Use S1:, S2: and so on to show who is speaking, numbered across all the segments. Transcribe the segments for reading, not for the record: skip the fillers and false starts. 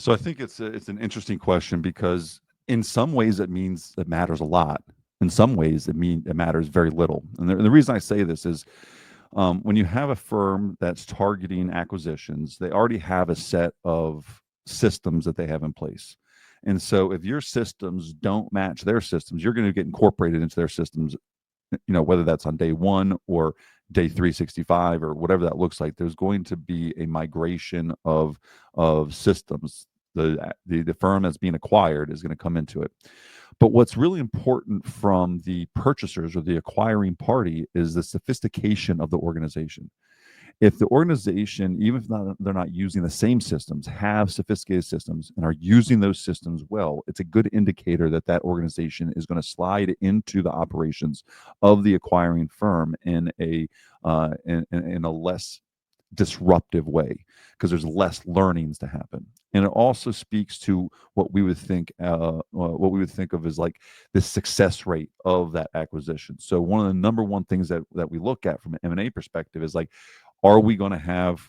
S1: So I think it's an interesting question because in some ways it matters a lot. In some ways it matters very little. And the reason I say this is when you have a firm that's targeting acquisitions, they already have a set of systems that they have in place. And so if your systems don't match their systems, you're going to get incorporated into their systems, whether that's on day one or day 365 or whatever that looks like. There's going to be a migration of systems. The firm that's being acquired is going to come into it. But what's really important from the purchasers or the acquiring party is the sophistication of the organization. If the organization, even if they're not using the same systems, have sophisticated systems and are using those systems well, it's a good indicator that that organization is going to slide into the operations of the acquiring firm in a less disruptive way, because there's less learnings to happen. And it also speaks to what we would think of as like the success rate of that acquisition. So one of the number one things that we look at from an M&A perspective is like, are we going to have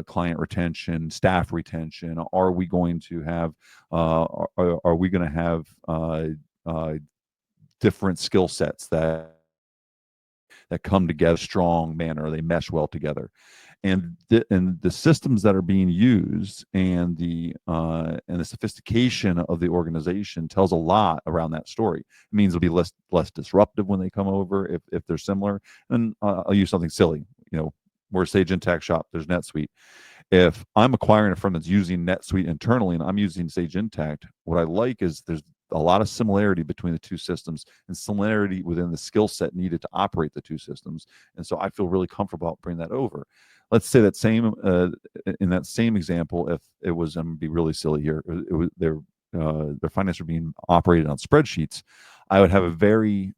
S1: client retention, staff retention? Are we going to have are we going to have different skill sets that come together strong manner, they mesh well together? And the systems that are being used and the sophistication of the organization tells a lot around that story. It means it'll be less disruptive when they come over if they're similar. And I'll use something silly. We're a Sage Intacct shop. There's NetSuite. If I'm acquiring a firm that's using NetSuite internally and I'm using Sage Intacct, what I like is there's a lot of similarity between the two systems and similarity within the skill set needed to operate the two systems. And so I feel really comfortable bringing that over. Let's say that in that same example, if it was, I'm going to be really silly here, their finance are being operated on spreadsheets, I would have a very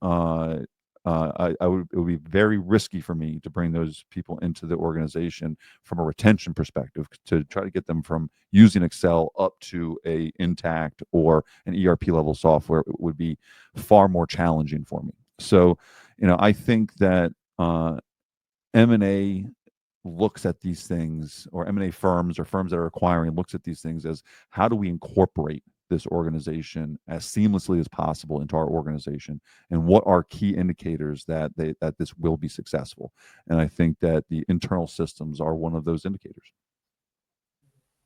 S1: it would be very risky for me to bring those people into the organization from a retention perspective, to try to get them from using Excel up to a Intact or an ERP level software. It would be far more challenging for me. So, I think that M&A looks at these things, or M&A firms or firms that are acquiring looks at these things as, how do we incorporate this organization as seamlessly as possible into our organization, and what are key indicators that this will be successful? And I think that the internal systems are one of those indicators.